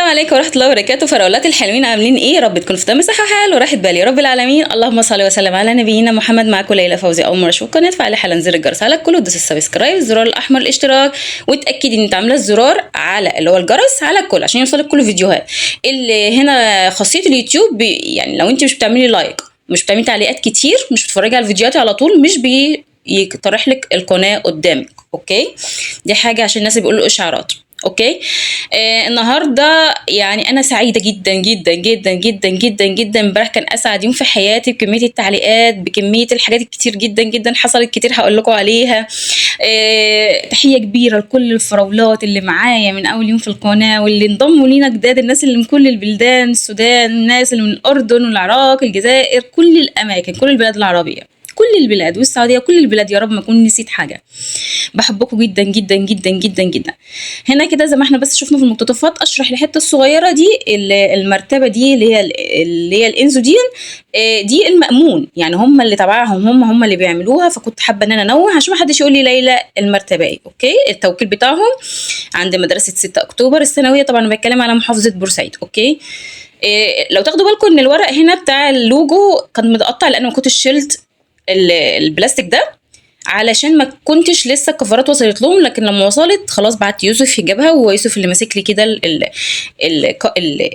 عليكم ورحمه الله وبركاته. فراولات الحلوين عاملين ايه؟ يا رب تكونوا في تمام صحه وحال وراحه بال يا رب العالمين. اللهم صل وسلم على نبينا محمد. معاكم ليلى فوزي. اول مره اشوف القناه فعلي حالا زر الجرس على الكل ودوس السبسكرايب، الزرار الاحمر الاشتراك، وتاكدي ان انت عامله الزرار على اللي هو الجرس على الكل عشان يوصلك كل فيديوهات. اللي هنا خاصيه اليوتيوب يعني لو انت مش بتعملي لايك، مش بتعملي تعليقات كتير، مش بتتفرجي على الفيديوهات على طول، مش بيقترح لك القناه قدامك. اوكي، دي حاجه عشان الناس اللي بيقولوا اشعارات. اوكي. النهارده يعني انا سعيده جدا جدا جدا جدا جدا جدا. امبارح كان اسعد يوم في حياتي بكميه التعليقات، بكميه الحاجات الكتير جدا جدا حصلت كتير هقول لكم عليها. تحيه كبيره لكل الفراولات اللي معايا من اول يوم في القناه واللي انضموا لينا جداد، الناس اللي من كل البلدان، السودان، الناس اللي من الاردن والعراق، الجزائر، كل الاماكن، كل البلاد العربيه، كل البلاد والسعوديه، كل البلاد. يا رب ما اكون نسيت حاجه. بحبكم جدا جدا جدا جدا جدا. هنا كده زي ما احنا بس شفنا في المقتطفات، اشرح الحته الصغيره دي. المرتبه دي اللي هي الانزودين، دي المأمون، يعني هم اللي تبعهم، هم اللي بيعملوها. فكنت حابه ان انا انوه عشان ما حدش يقول لي ليلى المرتبه ايه. اوكي، التوكيل بتاعهم عند مدرسه 6 اكتوبر الثانويه. طبعا انا بتكلم على محافظه بورسعيد. اوكي. لو تاخدوا بالكم ان الورق هنا بتاع اللوجو كان متقطع لان ما كنتش شلت البلاستيك ده، علشان ما كنتش لسه الكفرات وصلت لهم، لكن لما وصلت خلاص بعت يوسف يجيبها، وهو يوسف اللي ماسك لي كده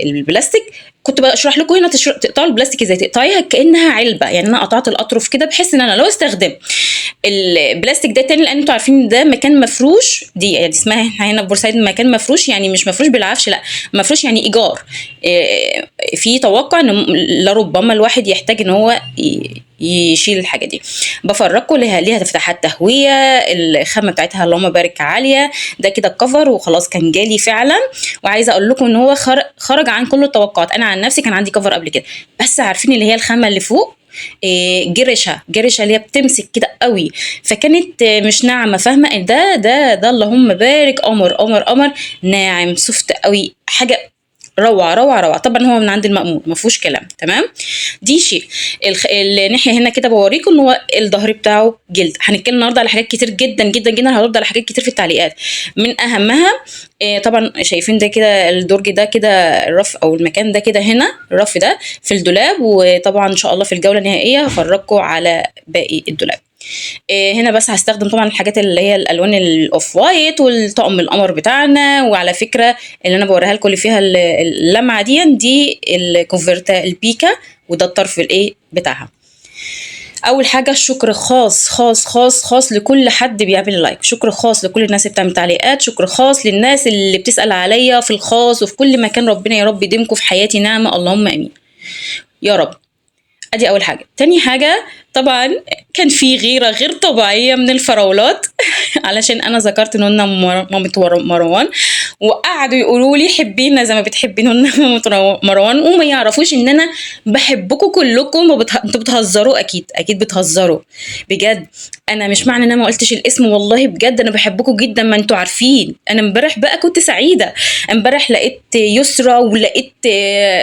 البلاستيك. كنت بشرح لكم هنا تقطعوا البلاستيك ازاي، تقطعيها كانها علبه. يعني انا قطعت الاطرف كده بحيث ان انا لو استخدم البلاستيك ده تاني، لان انتوا عارفين ده مكان مفروش، دي يعني اسمها هنا في بورسعيد مكان مفروش، يعني مش مفروش بالعفش، لا مفروش يعني ايجار. في توقع ان لربما الواحد يحتاج ان هو يشيل الحاجه دي. بفرجكم ليها فتحات تهويه، الخامه بتاعتها اللهم بارك عاليه. ده كده الكفر وخلاص كان جالي فعلا. وعايزه اقول لكم ان هو خرج عن كل التوقعات. انا عن نفسي كان عندي كفر قبل كده، بس عارفين اللي هي الخامه اللي فوق جرشه اللي هي بتمسك كده قوي، فكانت مش ناعمه. فاهمه؟ ده اللهم بارك، قمر ناعم سوفت قوي، حاجه روعه روعه روعه. طبعا هو من عند المأمون ما فيهوش كلام. تمام. دي شيء. الناحيه هنا كده بوريكم ان هو الظهر بتاعه جلد. هنتكلم النهارده على حاجات كتير جدا جدا جدا، هرد على حاجات كتير في التعليقات. من اهمها طبعا شايفين ده كده الدرج ده كده، الرف او المكان ده كده، هنا الرف ده في الدولاب. وطبعا ان شاء الله في الجوله النهائيه هفرجكم على باقي الدولاب. هنا بس هستخدم طبعا الحاجات اللي هي الالوان الاوف وايت والطقم القمر بتاعنا. وعلى فكره اللي انا بوريها لكم اللي فيها اللمعه دي الكوفرتا البيكا، وده الطرف الايه بتاعها. اول حاجه شكر خاص خاص خاص خاص لكل حد بيعمل لايك، شكر خاص لكل الناس اللي بتعمل تعليقات، شكر خاص للناس اللي بتسال عليا في الخاص وفي كل مكان. ربنا يا رب يديمكم في حياتي نعمه، اللهم امين يا رب. ادي اول حاجه. تاني حاجه طبعا كان في غيره غير طبيعيه من الفراولات علشان انا ذكرت ان هن مامة مروان، وقعدوا يقولوا لي حبينا زي ما بتحبين مامة مروان، وما يعرفوش ان انا بحبكم كلكم. انتوا بتهزروا، اكيد بتهزروا بجد. انا مش معنى ان انا ما قلتش الاسم، والله بجد انا بحبكم جدا، ما انتوا عارفين. انا امبارح بقى كنت سعيده، امبارح لقيت يسرا ولقيت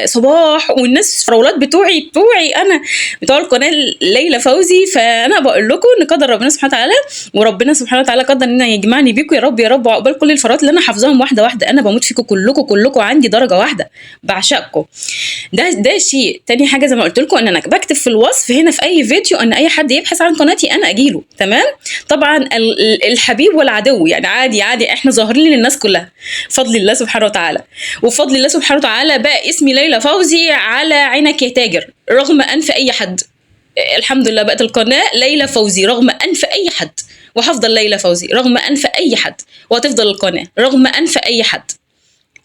صباح والناس الفراولات بتوعي انا بتوع القناه ليلى فوزي. فانا بقول لكم ان قدر ربنا سبحانه وتعالى، وربنا سبحانه وتعالى قدر ان يجمعني بيكم يا رب يا رب. وعقبال كل الفراولات اللي انا حافظاهم واحده واحده. انا بموت فيكم كلكم عندي درجه واحده، بعشقكم. ده شيء. تاني حاجه زي ما قلت لكم ان انا بكتب في الوصف هنا في اي فيديو ان اي حد يبحث عن قناتي انا اجيله. تمام. طبعا الحبيب والعدو يعني عادي احنا ظاهرين للناس كلها بفضل الله سبحانه وتعالى. وفضل الله سبحانه وتعالى بقى اسمي ليلى فوزي على عينك يا تاجر، رغم انف اي حد. الحمد لله بقت القناه ليلى فوزي رغم انف اي حد، وهفضل ليلى فوزي رغم انف اي حد، وهتفضل القناه رغم انف اي حد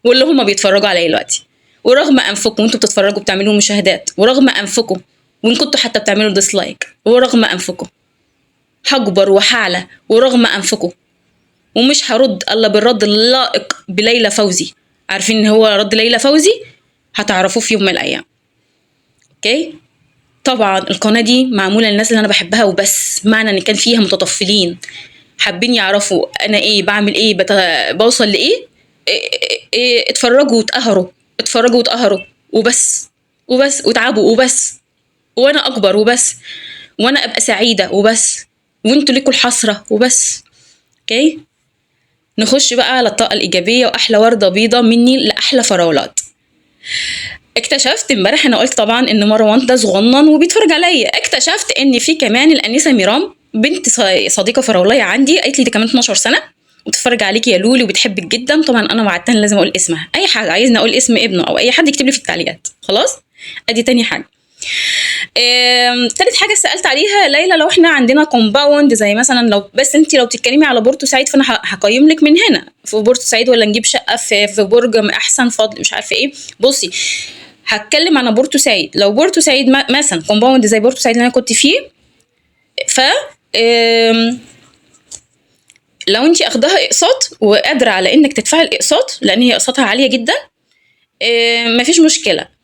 واللي هم بيتفرجوا عليا دلوقتي، ورغم انفكم وانتوا بتتفرجوا بتعملوا مشاهدات، ورغم انفكم وان كنتوا حتى بتعملوا ديسلايك، ورغم انفكم هكبر وحعلى ورغم انفكم. ومش هرد الا بالرد اللائق بليلى فوزي. عارفين ان هو رد ليلى فوزي؟ هتعرفوه في يوم من الايام. اوكي. طبعا القناه دي معموله للناس اللي انا بحبها وبس، معنى ان كان فيها متطفلين حابين يعرفوا انا ايه، بعمل ايه، بوصل لايه، اتفرجوا واتقهروا وبس وتعبوا وبس، وانا اكبر وبس، وانا ابقى سعيده وبس، وانتوا ليكوا الحسره وبس. اوكي. نخش بقى على الطاقة الإيجابية، وأحلى وردة بيضة مني لأحلى فراولات. اكتشفت امبارح، انا قلت طبعا ان مروان ده صغنن وبيتفرج عليا، اكتشفت ان في كمان الانسه ميرام بنت صديقه فراوليه عندي، قالت لي دي كمان 12 سنه وبتتفرج عليكي يا لولي وبتحبك جدا. طبعا انا وعدتها لازم اقول اسمها، اي حاجه عايزني اقول اسم ابنه او اي حد يكتب لي في التعليقات. خلاص، ادي تاني حاجه. تالت حاجه سالت عليها ليلى، لو احنا عندنا كومباوند زي مثلا، لو بس انت لو بتتكلمي على بورتو سعيد فانا هقيم لك من هنا في بورتو سعيد، ولا نجيب شقه في برج احسن فضل مش عارفه ايه. بصي هتكلم عن بورتو سعيد. لو بورتو سعيد مثلا كومباوند زي بورتو سعيد اللي انا كنت فيه، ف لو انت اخدها اقساط وقادره على انك تدفعي الاقساط، لان هي اقساطها عاليه جدا، مفيش مشكله.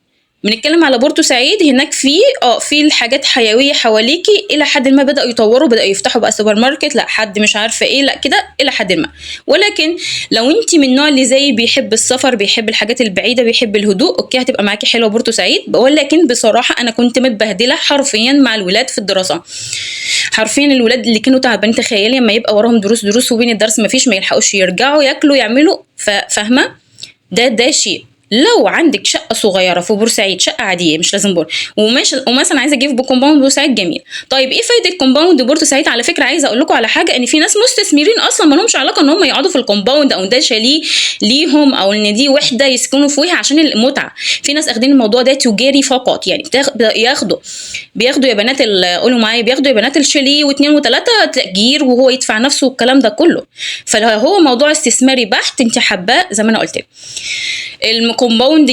بنتكلم على بورتو سعيد، هناك في الحاجات حيويه حواليكي الى حد ما، بداوا يطوروا، بداوا يفتحوا بقى سوبر ماركت، لا حد مش عارفه ايه، لا كده الى حد ما. ولكن لو انت من النوع اللي زي بيحب السفر، بيحب الحاجات البعيده، بيحب الهدوء، اوكي هتبقى معاكي حلوه بورتو سعيد. ولكن بصراحه انا كنت متبهدله حرفيا مع الولاد في الدراسه، حرفيا الولاد اللي كانوا تعبانين، تخيلي لما يبقى وراهم دروس وبين الدرس مفيش، ما يلحقوش يرجعوا ياكلوا يعملوا، فاهمه؟ ده شيء. لو عندك شقه صغيره في بورسعيد، شقه عاديه مش لازم ومثلا عايزه اجيب بكومباوند بورسعيد، جميل. طيب ايه فايده كومباوند بورسعيد؟ على فكره عايزه اقول لكم على حاجه، ان في ناس مستثمرين اصلا ما لهمش علاقه ان هم يقعدوا في الكومباوند، او ده شاليه ليهم، او ان دي وحده يسكنوا فيها عشان المتعه. في ناس اخدين الموضوع ده تجاري فقط، يعني بياخدوا يا بنات قولوا معايا، بياخدوا يا بنات الشاليه واثنين وثلاثه تاجير، وهو يدفع نفسه والكلام ده كله. فهو موضوع استثماري بحت، انت حباه زي ما انا قلت لك. الكومباوند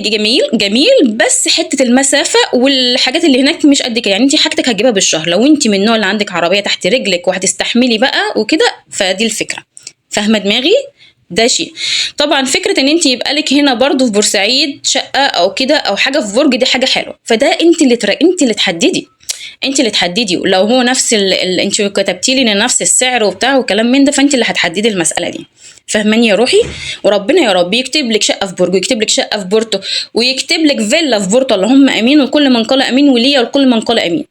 جميل، بس حته المسافه والحاجات اللي هناك مش قد كده. يعني انت حاجتك هتجيبها بالشهر لو انت من النوع اللي عندك عربيه تحت رجلك وهتستحملي بقى وكده، فدي الفكره. فاهمه دماغي؟ ده شيء. طبعا فكره ان انت يبقى لك هنا برضو في بورسعيد شقه او كده او حاجه في برج، دي حاجه حلوه. فده انت اللي تحددي. ولو هو نفس انت كتبتي لي ان نفس السعر وبتاع وكلام من ده، فانت اللي هتحددي المساله دي. فهماني يا روحي؟ وربنا يا رب يكتب لك شقه في برج، ويكتب لك شقه في بورتو، ويكتب لك فيلا في بورتو، اللهم امين. وكل من قال امين، وليا وكل من قال امين.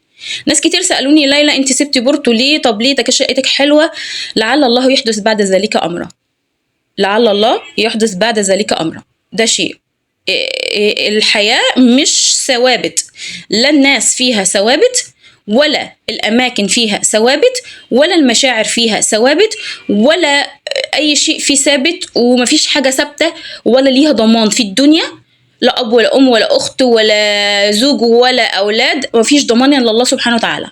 ناس كتير سالوني ليلى انت سبتي بورتو ليه؟ طب ليه؟ ده شقتك حلوه. لعل الله يحدث بعد ذلك امرا. ده شيء. الحياه مش ثوابت، لا الناس فيها ثوابت، ولا الأماكن فيها ثوابت، ولا المشاعر فيها ثوابت، ولا أي شيء فيه ثابت، ومفيش حاجة ثابتة ولا ليها ضمان في الدنيا. لا أب ولا أم ولا أخت ولا زوج ولا أولاد، مفيش ضمان إلا الله سبحانه وتعالى.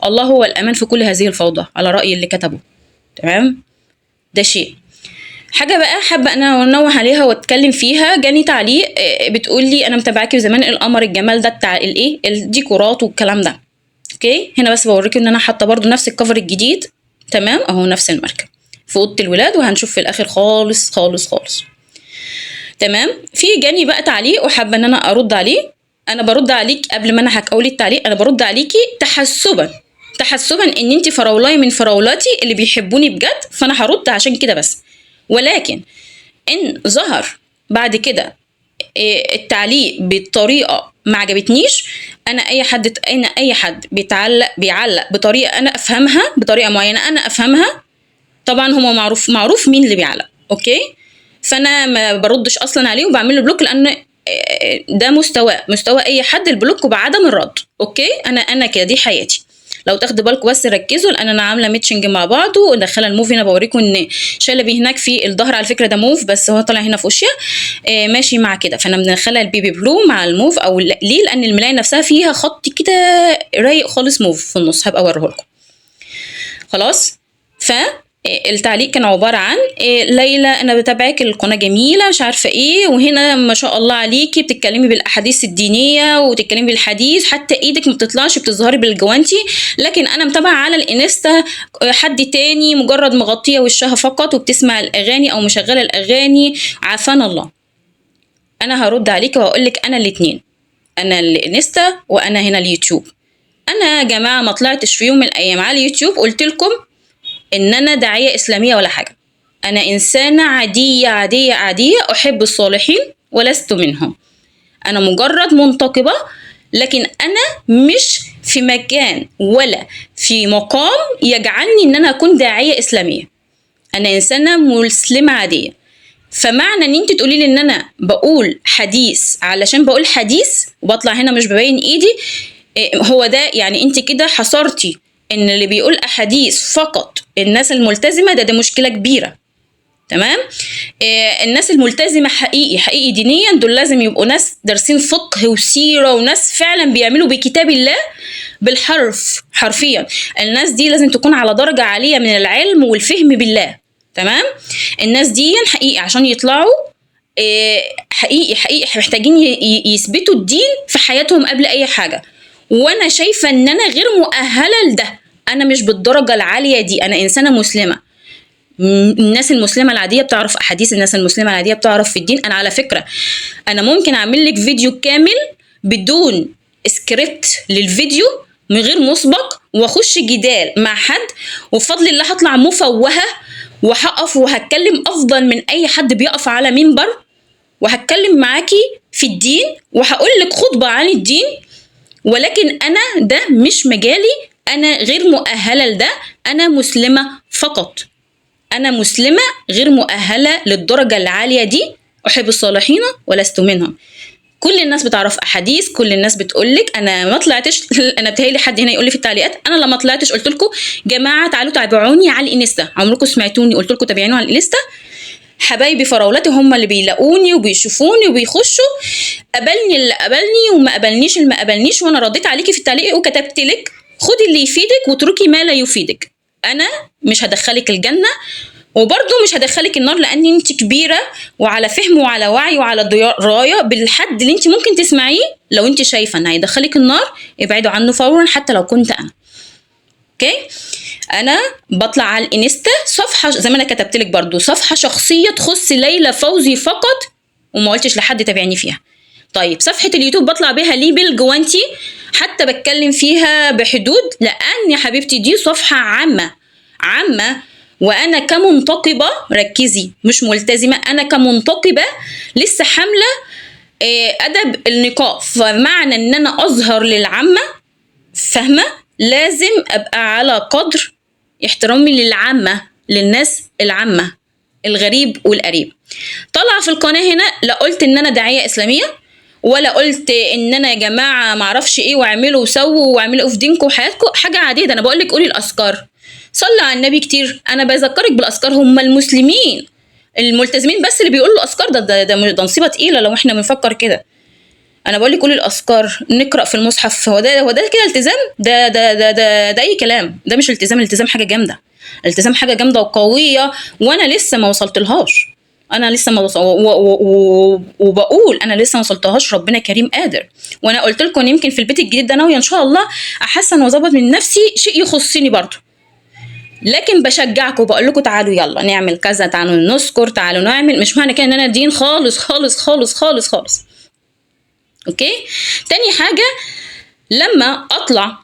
الله هو الأمان في كل هذه الفوضى، على رأي اللي كتبه. تمام؟ ده شيء. حاجه بقى حابه انا انوه عليها واتكلم فيها، جاني تعليق بتقول لي انا متابعاكي زمان، القمر الجمال ده بتاع الايه، الديكورات والكلام ده. اوكي، هنا بس بوريكي ان انا حاطه برضو نفس الكفر الجديد، تمام اهو، نفس الماركه في اوضه الولاد، وهنشوف في الاخر خالص خالص خالص. تمام. في جاني بقى تعليق وحابه ان انا ارد عليه. انا برد عليك قبل ما انا هقول التعليق، انا برد عليكي تحسبا ان انت فراولاي من فراولاتي اللي بيحبوني بجد، فانا هرد عشان كده بس. ولكن ان ظهر بعد كده التعليق بطريقه ما عجبتنيش، انا اي حد بيعلق بطريقه انا افهمها، بطريقه معينه انا افهمها، طبعا هو معروف مين اللي بيعلق، اوكي؟ فانا ما بردش اصلا عليه وبعمل له بلوك، لان ده مستوى اي حد، البلوك وبعدم الرد. اوكي، انا كده، دي حياتي. لو تاخدوا بالكم بس ركزوا، لان انا عامله ميتشنج مع بعض ودخله الموف هنا. بوريكم ان شلبي هناك في الظهر على فكره ده موف، بس هو طالع هنا في وشيا ماشي مع كده، فانا بندخلها البيبي بلو مع الموف. او ليه؟ لان الملايه نفسها فيها خط كده رايق خالص موف في النص، هبقى اوريه لكم. خلاص. التعليق كان عبارة عن ليلى أنا بتابعك، القناة جميلة مش عارفة إيه، وهنا ما شاء الله عليكي بتتكلمي بالأحاديث الدينية وتتكلمي بالحديث، حتى إيدك ما بتطلعش، بتظهري بالجوانتي. لكن أنا متابعة على الإنستا حد تاني مجرد مغطية وشها فقط وبتسمع الأغاني أو مشغلة الأغاني، عافانا الله. أنا هرد عليك وهقول لك أنا الاتنين، أنا الإنستا وأنا هنا اليوتيوب. أنا يا جماعة ما طلعتش في يوم من الأيام على اليوتيوب قلت لكم ان انا داعيه اسلاميه ولا حاجه. انا انسانه عاديه احب الصالحين ولست منهم. انا مجرد منتقبه، لكن انا مش في مكان ولا في مقام يجعلني ان انا اكون داعيه اسلاميه. انا انسانه مسلمه عاديه. فمعنى ان انت تقولي لي ان انا بقول حديث علشان بقول حديث وبطلع هنا مش ببين ايدي، هو ده يعني انت كده حصرتي ان اللي بيقول احاديث فقط الناس الملتزمه، ده مشكله كبيره. تمام. الناس الملتزمه حقيقي دينيا دول لازم يبقوا ناس دارسين فقه وسيره، وناس فعلا بيعملوا بكتاب الله بالحرف حرفيا. الناس دي لازم تكون على درجه عاليه من العلم والفهم بالله. تمام. الناس دي حقيقي عشان يطلعوا حقيقي محتاجين يثبتوا الدين في حياتهم قبل اي حاجه. وانا شايفه ان انا غير مؤهله لده، انا مش بالدرجه العاليه دي، انا انسانه مسلمه. الناس المسلمه العاديه بتعرف احاديث، الناس المسلمه العاديه بتعرف في الدين. انا على فكره انا ممكن اعمل لك فيديو كامل بدون سكريبت للفيديو من غير مسبق، واخش جدال مع حد، وبفضل الله هطلع مفوهه، وهقف وهتكلم افضل من اي حد بيقف على منبر، وهتكلم معاكي في الدين، وهقول لك خطبه عن الدين. ولكن انا ده مش مجالي، انا غير مؤهله لده، انا مسلمه فقط. أنا مسلمة غير مؤهلة للدرجة العالية دي، أحب الصالحين ولست منهم. كل الناس بتعرف أحاديث، كل الناس بتقولك. أنا ما طلعتش أنا بتهيألي حد هنا يقول لي في التعليقات، أنا لما طلعتش قلت لكم جماعة تعالوا تابعوني على الانستا، عمركم سمعتوني قلت لكم تابعوني على الانستا؟ حبايبي فراولاتي هم اللي بيلاقوني وبيشوفوني وبيخشوا، قبلني اللي قبلني وما قبلنيش اللي ما قبلنيش، وأنا رديت عليكي في التعليق وكتبت لك خدي اللي يفيدك واتركي ما لا يفيدك. انا مش هدخلك الجنه وبرضه مش هدخلك النار، لان انت كبيره وعلى فهم وعلى وعي وعلى درايه بالحد اللي انت ممكن تسمعيه. لو انت شايفه ان هيدخلك النار ابعدوا عنه فورا، حتى لو كنت انا. اوكي. انا بطلع على الانستا صفحه زي ما انا كتبت لك برضه، صفحه شخصيه تخص ليلى فوزي فقط، وما قلتش لحد تابعني فيها. طيب صفحة اليوتيوب بطلع بيها ليه بالجوانتي، حتى بتكلم فيها بحدود، لأن يا حبيبتي دي صفحة عامة. وأنا كمنتقبة، ركزي، مش ملتزمة، أنا كمنتقبة لسه حاملة أدب النقاب، فمعنى إن أنا أظهر للعامة، فاهمة، لازم أبقى على قدر احترامي للعامة، للناس العامة، الغريب والقريب. طالعة في القناة هنا لا قلت إن أنا داعية إسلامية، ولا قلت ان انا يا جماعه معرفش ايه واعملوا وسووا واعملوا في دينكم وحياتكم، حاجه عاديه. ده انا بقول لك قولي الاذكار، صلي على النبي كتير. انا بذكرك بالاذكار، هم المسلمين الملتزمين بس اللي بيقولوا الاذكار، ده نصيبه تقيله لو احنا بنفكر كده. انا بقول لك قولي الاذكار، نقرا في المصحف. هو ده كده التزام؟ ده اي كلام، ده مش التزام. الالتزام حاجه جامده، الالتزام حاجه جامده وقويه، وانا لسه ما وصلتلهاش. انا لسه ما وبقول انا لسه ما وصلتهاش، ربنا كريم قادر. وانا قلت لكم يمكن في البيت الجديد ده ناويه ان شاء الله احسن واظبط من نفسي شيء يخصني برضه. لكن بشجعكم وبقول لكم تعالوا يلا نعمل كذا، تعالوا نذكر، تعالوا نعمل. مش معنى كده ان انا دين خالص خالص خالص خالص خالص. اوكي. تاني حاجه، لما اطلع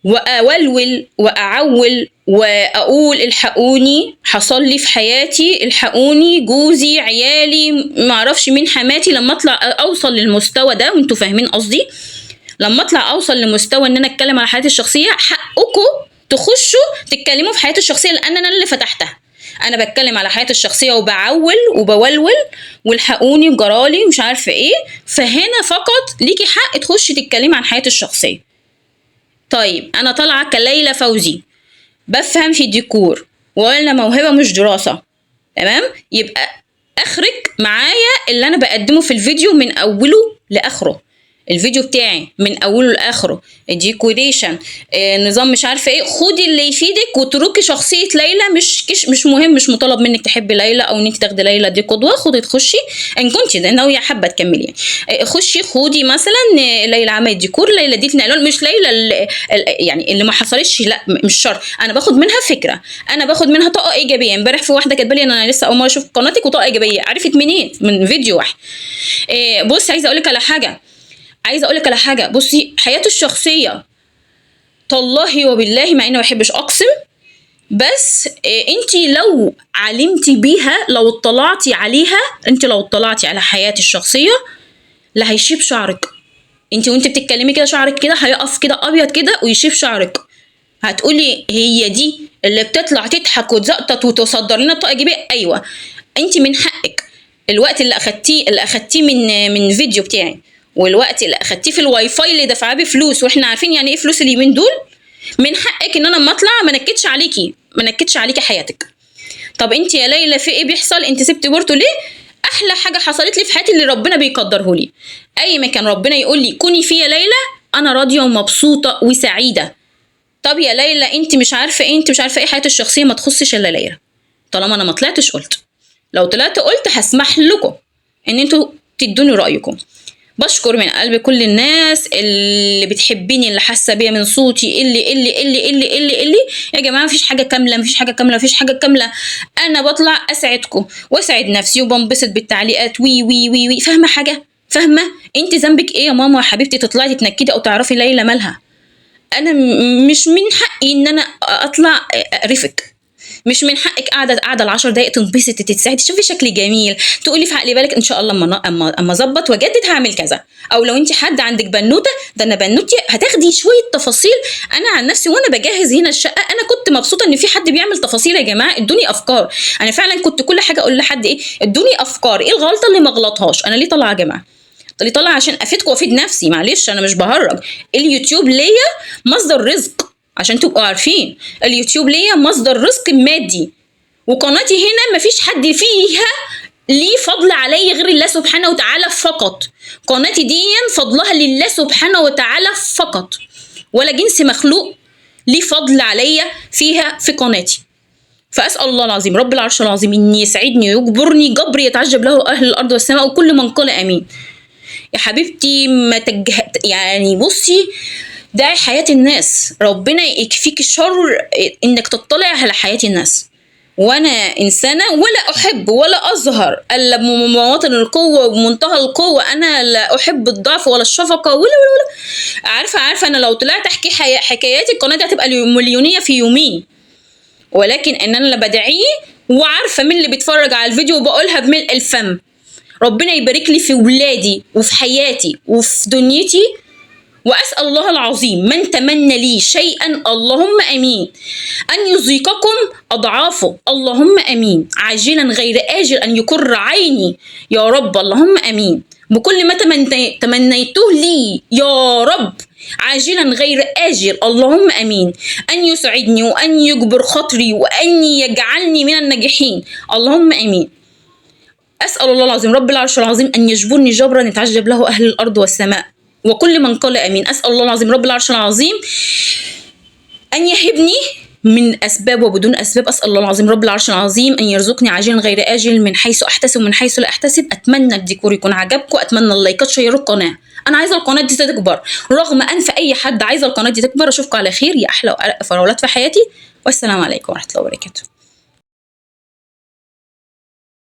واولول واعول واقول الحقوني، حصل لي في حياتي، الحقوني، جوزي، عيالي، ما اعرفش مين، حماتي، لما اطلع اوصل للمستوى ده، وانتوا فاهمين قصدي، لما اطلع اوصل لمستوى ان انا اتكلم على حياتي الشخصيه، حقكم تخشوا تتكلموا في حياتي الشخصيه، لان انا اللي فتحتها. انا بتكلم على حياتي الشخصيه وبعول وبولول والحقوني وجرالي ومش عارفه ايه، فهنا فقط ليكي حق تخشي تتكلمي عن حياتي الشخصيه. طيب انا طالعه كليلى فوزي، بفهم في الديكور، وقلنا موهبه مش دراسه، تمام؟ يبقى اخرك معايا اللي انا بقدمه في الفيديو من اوله لاخره. الفيديو بتاعي من اوله لاخره الديكوريشن، نظام مش عارفه ايه، خدي اللي يفيدك وتركي شخصيه ليلى. مش مهم، مش مطالب منك تحبي ليلى او ان انت تاخدي ليلى دي قدوه. خدي تخشي ان كنت ناويه حابه تكملي يعني، خشي خدي مثلا ليلى عملت ديكور، ليلى دي نقلون، مش ليلى يعني اللي ما حصلتش، لا مش شرط. انا باخد منها فكره، انا باخد منها طاقه ايجابيه. امبارح في واحده كاتبه لي انا لسه اول مره اشوف قناتك وطاقه ايجابيه، عرفت منين؟ من فيديو واحد. بصي عايزه اقول لك على حاجه، بصي حياتي الشخصيه تالله وبالله، مع اني ما بحبش اقسم، بس انتي لو علمتي بيها، لو اطلعتي عليها، انتي لو اطلعتي على حياتي الشخصيه لا هيشيب شعرك. انتي وانتي بتتكلمي كده شعرك كده هيقف كده ابيض كده ويشيب شعرك. هتقولي هي دي اللي بتطلع تضحك وتزقطط وتصدر لنا طاقه ايجابيه. ايوه، انت من حقك الوقت اللي اخدتيه من فيديو بتاعي، والوقت اللي اخدتيه في الواي فاي اللي دفعاه بفلوس، واحنا عارفين يعني ايه فلوس اليومين دول، من حقك ان انا اما اطلع ما نكدش عليكي حياتك. طب انت يا ليلى في ايه بيحصل؟ انت سبت بورتو ليه؟ احلى حاجه حصلت لي في حياتي اللي ربنا بيقدره لي. اي مكان ربنا يقول لي كوني فيه يا ليلى، انا راضيه ومبسوطه وسعيده. طب يا ليلى انت مش عارفه ايه، حياتي الشخصيه ما تخصش الا ليلى. طالما انا ما طلعتش قلت، لو طلعت قلت هسمح لكم ان انتوا تدوني رايكم. بشكر من قلبي كل الناس اللي بتحبيني، اللي حاسه بيا من صوتي، اللي يا جماعه مفيش حاجه كامله. انا بطلع اسعدكم واسعد نفسي وبنبسط بالتعليقات وي. فاهمه حاجه؟ فاهمه؟ انت ذنبك ايه يا ماما يا حبيبتي تطلعي تتنكدي او تعرفي ليلى مالها؟ انا مش من حقي ان انا اطلع اقرفك. مش من حقك قاعده 10 دقايق تنبسطي تتسعدي تشوفي شكل جميل تقولي في عقل بالك ان شاء الله اما اظبط واجدد هعمل كذا. او لو انت حد عندك بنوته، ده انا بنوتي هتاخدي شويه تفاصيل. انا عن نفسي وانا بجهز هنا الشقه انا كنت مبسوطه ان في حد بيعمل تفاصيل. يا جماعه ادوني افكار. انا فعلا كنت كل حاجه اقول لحد ايه، ادوني افكار ايه الغلطه اللي ما غلطهاش. انا ليه طالعه يا جماعه؟ اللي طالعه عشان افيدكم وافيد نفسي. معلش انا مش بهرج. اليوتيوب ليا مصدر رزق، عشان تبقوا عارفين اليوتيوب ليا مصدر رزق مادي، وقناتي هنا مفيش حد فيها ليه فضل علي غير الله سبحانه وتعالى فقط. قناتي دي فضلها لله سبحانه وتعالى فقط، ولا جنس مخلوق ليه فضل عليا فيها في قناتي. فأسأل الله العظيم رب العرش العظيم إن يسعدني ويجبرني جبر يتعجب له أهل الأرض والسماء وكل من قال آمين. يا حبيبتي ما يعني بصي، داعي حياة الناس، ربنا يكفيك الشر انك تطلع على حياة الناس. وانا انسانة ولا احب ولا اظهر الا بمواطن القوة وبمنتهى القوة. انا لا احب الضعف ولا الشفقة ولا. عارفة انا لو طلعت احكي حكاياتي القناة دي هتبقى مليونية في يومين، ولكن ان انا اللي بدعيه وعارفة مين اللي بيتفرج على الفيديو وبقولها بملء الفم. ربنا يبارك لي في ولادي وفي حياتي وفي دنيتي، وأسأل الله العظيم من تمنى لي شيئا اللهم أمين أن يذيقكم أضعافه اللهم أمين، عاجلا غير آجل أن يقر عيني يا رب اللهم أمين، بكل ما تمنيته لي يا رب عاجلا غير آجل اللهم أمين، أن يسعدني وأن يجبر خاطري وأن يجعلني من الناجحين اللهم أمين. أسأل الله العظيم رب العرش العظيم أن يجبرني جبرا يتعجب له أهل الأرض والسماء وكل من قال امين. اسال الله العظيم رب العرش العظيم ان يهبني من اسباب وبدون اسباب. اسال الله العظيم رب العرش العظيم ان يرزقني عاجلا غير اجل من حيث احتسب ومن حيث لا احتسب. اتمنى الديكور يكون عجبكم، اتمنى اللايكات شيروا القناه. انا عايزه القناه دي تكبر رغم انف اي حد. عايزه القناه دي تكبر. اشوفكم على خير يا احلى وارقى فراولات في حياتي، والسلام عليكم ورحمه الله وبركاته.